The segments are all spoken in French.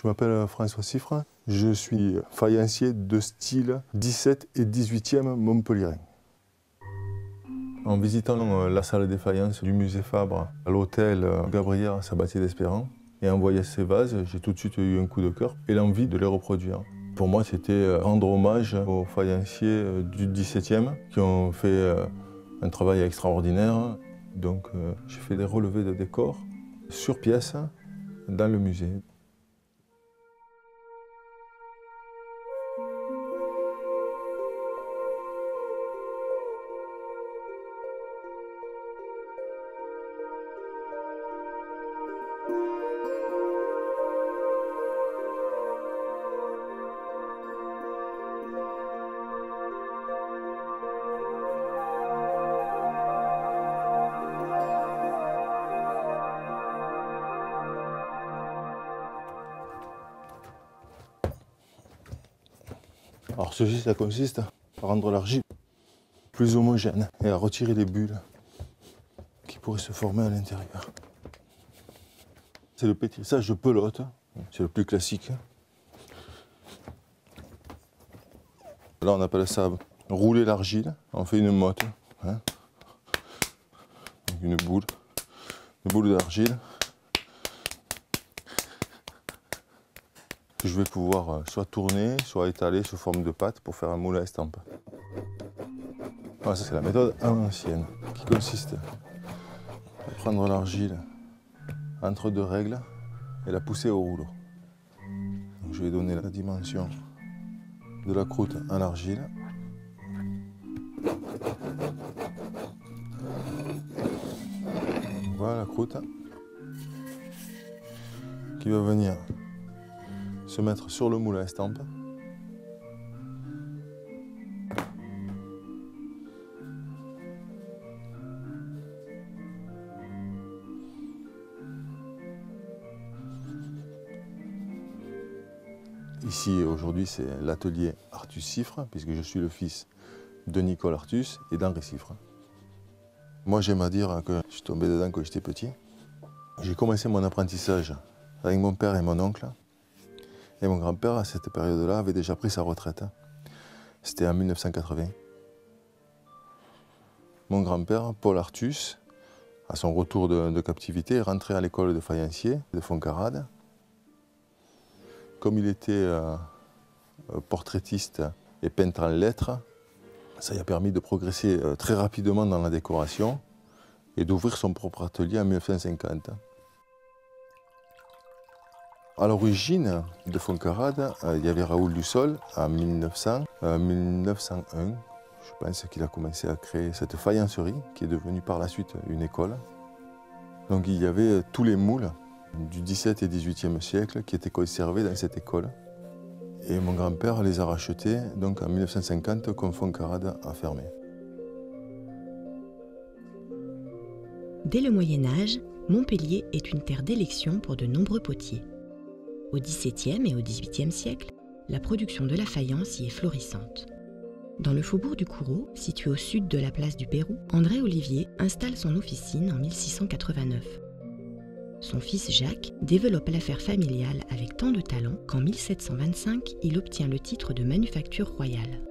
Je m'appelle François Siffre, je suis faïencier de style 17 et 18e montpelliérain. En visitant la salle des faïences du musée Fabre, à l'hôtel Gabriel Sabatier d'Espérance, et en voyant ces vases, j'ai tout de suite eu un coup de cœur et l'envie de les reproduire. Pour moi, c'était rendre hommage aux faïenciers du 17e qui ont fait un travail extraordinaire. Donc j'ai fait des relevés de décors sur pièce dans le musée. Alors ceci, ça consiste à rendre l'argile plus homogène et à retirer les bulles qui pourraient se former à l'intérieur. C'est le pétrissage de pelote, c'est le plus classique. Là on appelle ça rouler l'argile, on fait une motte, une boule d'argile que je vais pouvoir soit tourner, soit étaler sous forme de pâte pour faire un moule à estampe. Voilà, ça c'est la méthode ancienne qui consiste à prendre l'argile entre deux règles et la pousser au rouleau. Donc, je vais donner la dimension de la croûte en argile. Voilà la croûte qui va venir se mettre sur le moule à estampe. Ici, aujourd'hui, c'est l'atelier Artus Siffre, puisque je suis le fils de Nicole Artus et d'Henri Siffre. Moi, j'aime à dire que je suis tombé dedans quand j'étais petit. J'ai commencé mon apprentissage avec mon père et mon oncle. Et mon grand-père, à cette période-là, avait déjà pris sa retraite. C'était en 1980. Mon grand-père, Paul Artus, à son retour de captivité, est rentré à l'école de faïencier de Fontcarrade. Comme il était portraitiste et peintre en lettres, ça lui a permis de progresser très rapidement dans la décoration et d'ouvrir son propre atelier en 1950. À l'origine de Fontcarrade, il y avait Raoul Dussol en 1901. Je pense qu'il a commencé à créer cette faïencerie qui est devenue par la suite une école. Donc il y avait tous les moules du XVIIe et XVIIIe siècle qui étaient conservés dans cette école. Et mon grand-père les a rachetés donc en 1950 quand Fontcarrade a fermé. Dès le Moyen Âge, Montpellier est une terre d'élection pour de nombreux potiers. Au XVIIe et au XVIIIe siècle, la production de la faïence y est florissante. Dans le faubourg du Coureau, situé au sud de la place du Pérou, André Olivier installe son officine en 1689. Son fils Jacques développe l'affaire familiale avec tant de talent qu'en 1725, il obtient le titre de manufacture royale.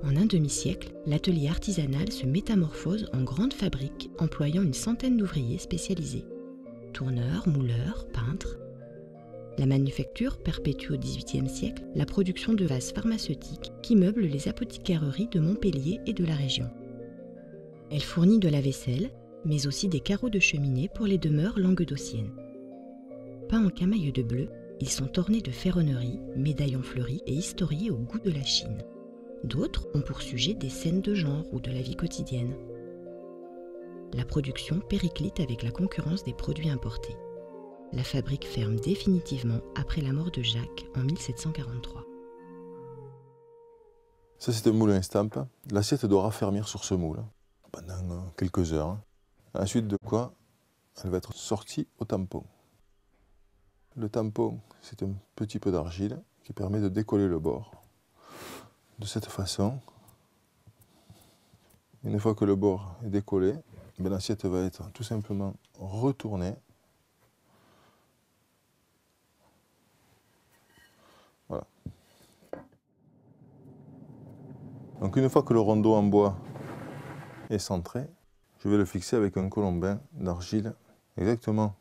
En un demi-siècle, l'atelier artisanal se métamorphose en grande fabrique employant une centaine d'ouvriers spécialisés. Tourneurs, mouleurs, peintres. La manufacture perpétue au XVIIIe siècle la production de vases pharmaceutiques qui meublent les apothicaireries de Montpellier et de la région. Elle fournit de la vaisselle, mais aussi des carreaux de cheminée pour les demeures languedociennes. Peints en camaïeu de bleu, ils sont ornés de ferronneries, médaillons fleuris et historiés au goût de la Chine. D'autres ont pour sujet des scènes de genre ou de la vie quotidienne. La production périclite avec la concurrence des produits importés. La fabrique ferme définitivement après la mort de Jacques en 1743. Ça, c'est un moule à estampe. L'assiette doit raffermir sur ce moule pendant quelques heures. Ensuite de quoi, elle va être sortie au tampon. Le tampon, c'est un petit peu d'argile qui permet de décoller le bord. De cette façon, une fois que le bord est décollé, l'assiette va être tout simplement retournée Donc une fois que le rondeau en bois est centré, je vais le fixer avec un colombin d'argile, exactement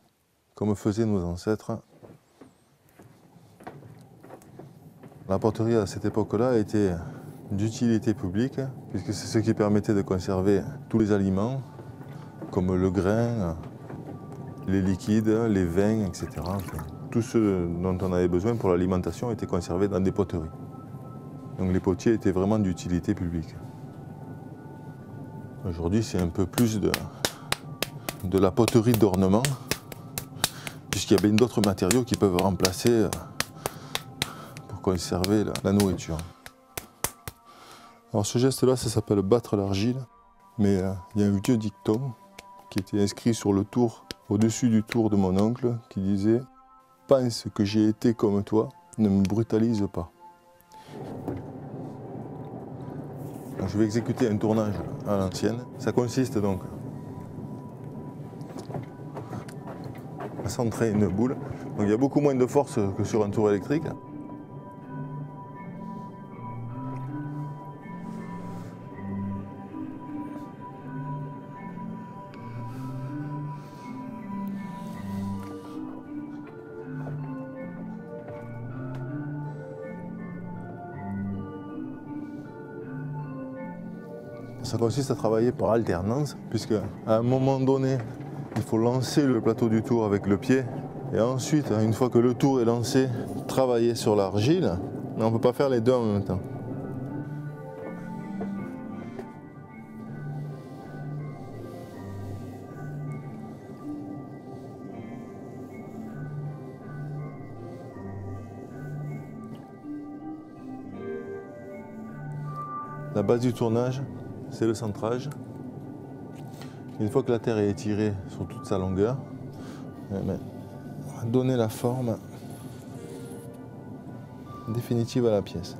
comme faisaient nos ancêtres. La poterie à cette époque-là était d'utilité publique, puisque c'est ce qui permettait de conserver tous les aliments, comme le grain, les liquides, les vins, etc. Enfin, tout ce dont on avait besoin pour l'alimentation était conservé dans des poteries. Donc les potiers étaient vraiment d'utilité publique. Aujourd'hui, c'est un peu plus de la poterie d'ornement, puisqu'il y a bien d'autres matériaux qui peuvent remplacer pour conserver la nourriture. Alors ce geste-là, ça s'appelle battre l'argile, mais il y a un vieux dicton qui était inscrit sur le tour, au-dessus du tour de mon oncle, qui disait « Pense que j'ai été comme toi, ne me brutalise pas ». Donc, je vais exécuter un tournage à l'ancienne. Ça consiste donc à centrer une boule. Donc il y a beaucoup moins de force que sur un tour électrique. Ça consiste à travailler par alternance, puisque à un moment donné, il faut lancer le plateau du tour avec le pied, et ensuite, une fois que le tour est lancé, travailler sur l'argile, mais on ne peut pas faire les deux en même temps. La base du tournage, c'est le centrage. Une fois que la terre est étirée sur toute sa longueur, on va donner la forme définitive à la pièce.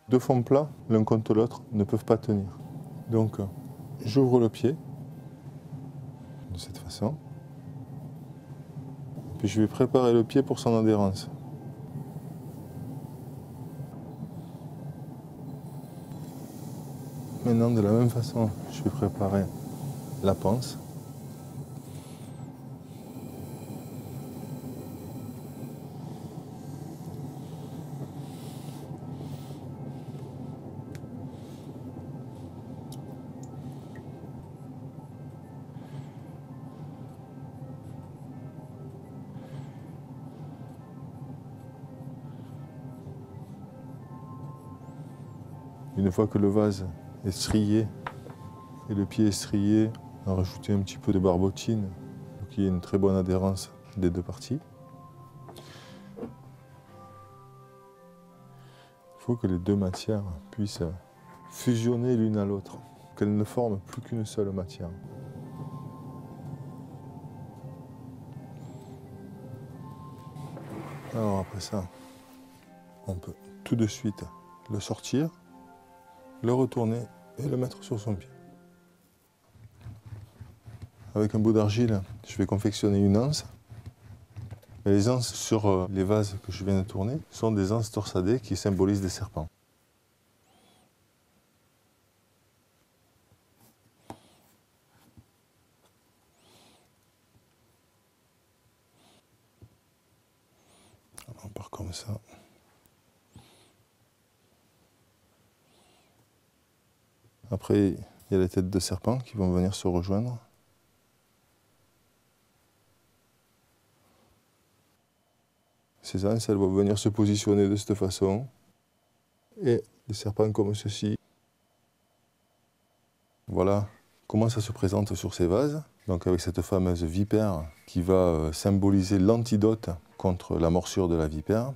Deux fonds plats, l'un contre l'autre, ne peuvent pas tenir. Donc, j'ouvre le pied, de cette façon. Puis je vais préparer le pied pour son adhérence. Maintenant, de la même façon, je vais préparer la panse. Une fois que le vase est strié et le pied est strié, on va rajouter un petit peu de barbotine pour qu'il y ait une très bonne adhérence des deux parties. Il faut que les deux matières puissent fusionner l'une à l'autre, qu'elles ne forment plus qu'une seule matière. Alors après ça, on peut tout de suite le sortir, le retourner et le mettre sur son pied. Avec un bout d'argile, je vais confectionner une anse. Et les anses sur les vases que je viens de tourner sont des anses torsadées qui symbolisent des serpents. Alors, on part comme ça. Après, il y a les têtes de serpents qui vont venir se rejoindre. Ces anses, elles vont venir se positionner de cette façon. Et des serpents comme ceci. Voilà comment ça se présente sur ces vases. Donc avec cette fameuse vipère qui va symboliser l'antidote contre la morsure de la vipère.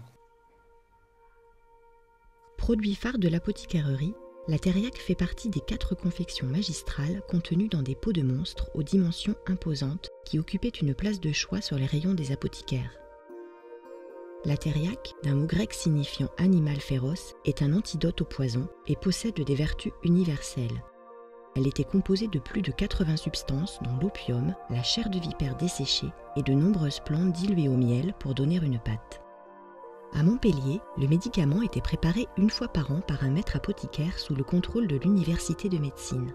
Produit phare de l'apothicarerie, la thériaque fait partie des 4 confections magistrales contenues dans des pots de monstres aux dimensions imposantes qui occupaient une place de choix sur les rayons des apothicaires. La thériaque, d'un mot grec signifiant animal féroce, est un antidote au poison et possède des vertus universelles. Elle était composée de plus de 80 substances dont l'opium, la chair de vipère desséchée et de nombreuses plantes diluées au miel pour donner une pâte. À Montpellier, le médicament était préparé une fois par an par un maître apothicaire sous le contrôle de l'université de médecine.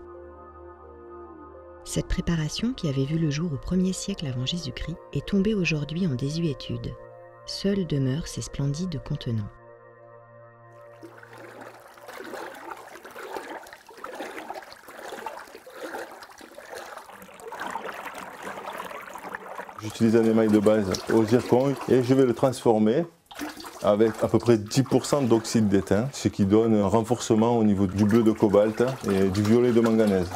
Cette préparation, qui avait vu le jour au 1er siècle avant Jésus-Christ, est tombée aujourd'hui en désuétude. Seuls demeurent ses splendides contenants. J'utilise un émail de base au zircon et je vais le transformer avec à peu près 10% d'oxyde d'étain, ce qui donne un renforcement au niveau du bleu de cobalt et du violet de manganèse.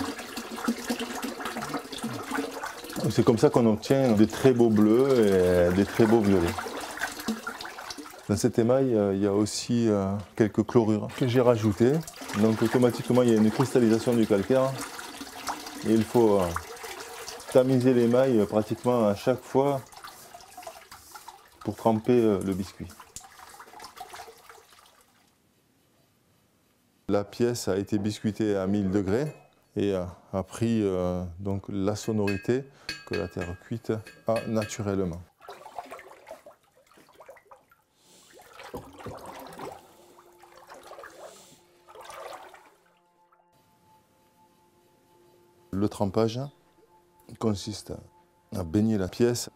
C'est comme ça qu'on obtient des très beaux bleus et des très beaux violets. Dans cet émail, il y a aussi quelques chlorures que j'ai rajoutées. Donc automatiquement, il y a une cristallisation du calcaire. Et il faut tamiser l'émail pratiquement à chaque fois pour tremper le biscuit. La pièce a été biscuitée à 1000 degrés et a pris donc la sonorité que la terre cuite a naturellement. Le trempage consiste à baigner la pièce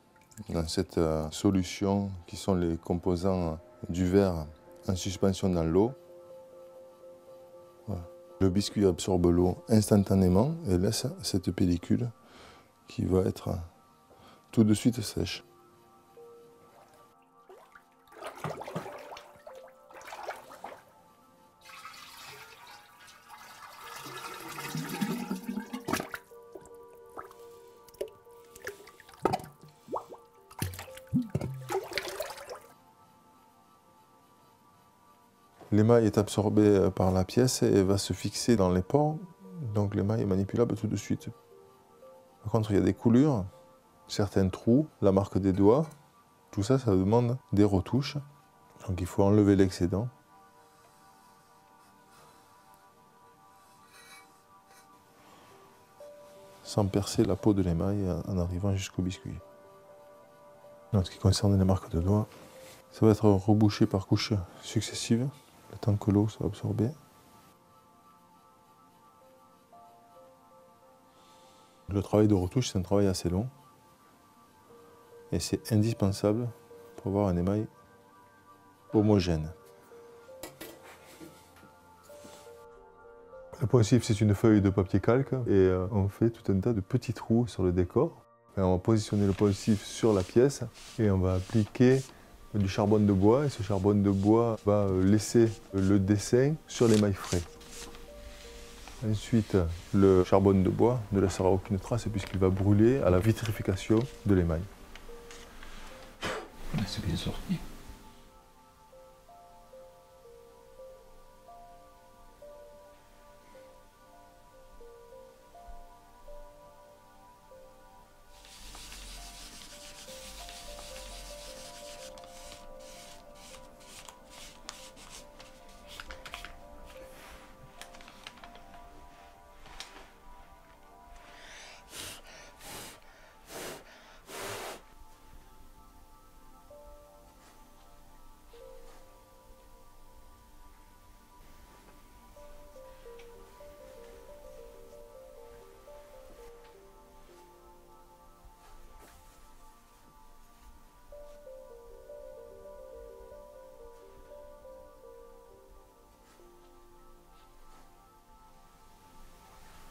dans cette solution qui sont les composants du verre en suspension dans l'eau. Voilà. Le biscuit absorbe l'eau instantanément et laisse cette pellicule qui va être tout de suite sèche. L'émail est absorbé par la pièce et va se fixer dans les pores, donc l'émail est manipulable tout de suite. Par contre, il y a des coulures, certains trous, la marque des doigts, tout ça, ça demande des retouches. Donc il faut enlever l'excédent. Sans percer la peau de l'émail en arrivant jusqu'au biscuit. En ce qui concerne les marques de doigts, ça va être rebouché par couches successives. Le temps que l'eau soit absorbée. Le travail de retouche, c'est un travail assez long. Et c'est indispensable pour avoir un émail homogène. Le poncif, c'est une feuille de papier calque et on fait tout un tas de petits trous sur le décor. Et on va positionner le poncif sur la pièce et on va appliquer du charbon de bois et ce charbon de bois va laisser le dessin sur l'émail frais. Ensuite, le charbon de bois ne laissera aucune trace puisqu'il va brûler à la vitrification de l'émail. C'est bien sorti.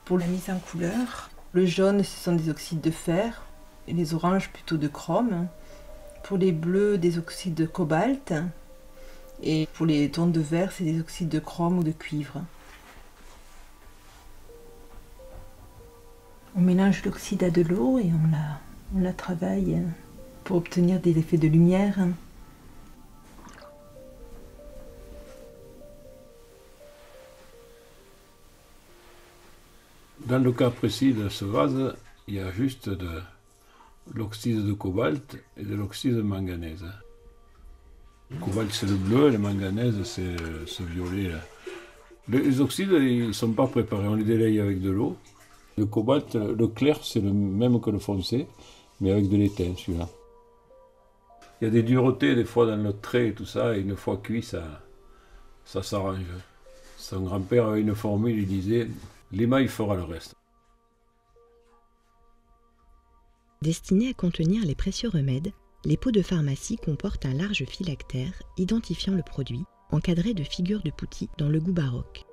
Pour la mise en couleur, le jaune, ce sont des oxydes de fer, et les oranges plutôt de chrome. Pour les bleus, des oxydes de cobalt. Et pour les tons de vert, c'est des oxydes de chrome ou de cuivre. On mélange l'oxyde à de l'eau et on la travaille pour obtenir des effets de lumière. Dans le cas précis de ce vase, il y a juste de l'oxyde de cobalt et de l'oxyde de manganèse. Le cobalt c'est le bleu, le manganèse c'est ce violet là. Les oxydes ils ne sont pas préparés, on les délaye avec de l'eau. Le cobalt, le clair c'est le même que le foncé, mais avec de l'étain celui-là. Il y a des duretés des fois dans le trait et tout ça, et une fois cuit ça s'arrange. Son grand-père avait une formule, il disait « l'émail fera le reste ». Destinés à contenir les précieux remèdes, les pots de pharmacie comportent un large phylactère identifiant le produit, encadré de figures de Pouty dans le goût baroque.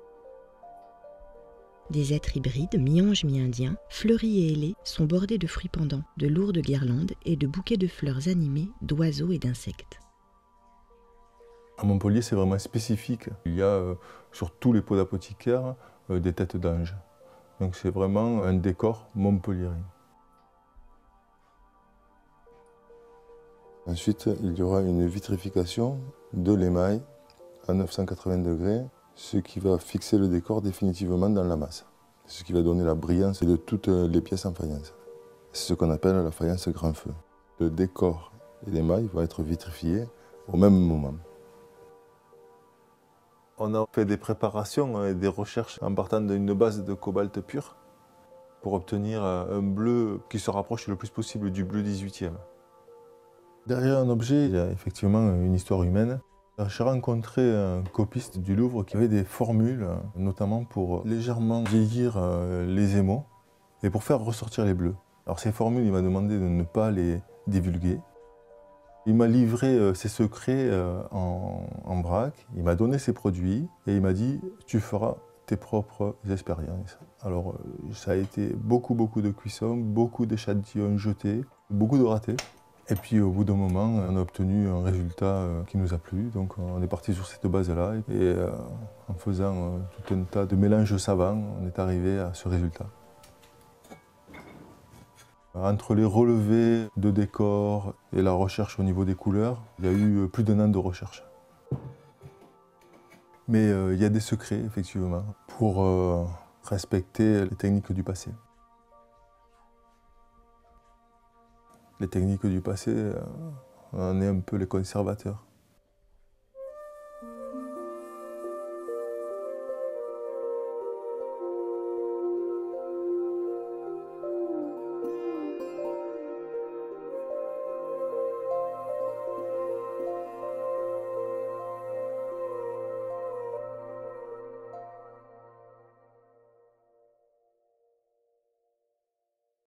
Des êtres hybrides, mi-anges, mi-indiens, fleuris et ailés, sont bordés de fruits pendants, de lourdes guirlandes et de bouquets de fleurs animées, d'oiseaux et d'insectes. À Montpellier, c'est vraiment spécifique. Il y a sur tous les pots d'apothicaire des têtes d'ange. Donc c'est vraiment un décor montpelliérain. Ensuite, il y aura une vitrification de l'émail à 980 degrés, ce qui va fixer le décor définitivement dans la masse. Ce qui va donner la brillance de toutes les pièces en faïence. C'est ce qu'on appelle la faïence grand feu. Le décor et l'émail vont être vitrifiés au même moment. On a fait des préparations et des recherches en partant d'une base de cobalt pur pour obtenir un bleu qui se rapproche le plus possible du bleu 18e. Derrière un objet, il y a effectivement une histoire humaine. J'ai rencontré un copiste du Louvre qui avait des formules, notamment pour légèrement vieillir les émaux et pour faire ressortir les bleus. Alors ces formules, il m'a demandé de ne pas les divulguer. Il m'a livré ses secrets en vrac, il m'a donné ses produits et il m'a dit « tu feras tes propres expériences ». Alors ça a été beaucoup de cuissons, beaucoup d'échantillons jetés, beaucoup de ratés. Et puis au bout d'un moment, on a obtenu un résultat qui nous a plu, donc on est parti sur cette base-là et en faisant tout un tas de mélanges savants, on est arrivé à ce résultat. Entre les relevés de décors et la recherche au niveau des couleurs, il y a eu plus d'1 an de recherche. Mais il y a des secrets, effectivement, pour respecter les techniques du passé. Les techniques du passé, on est un peu les conservateurs.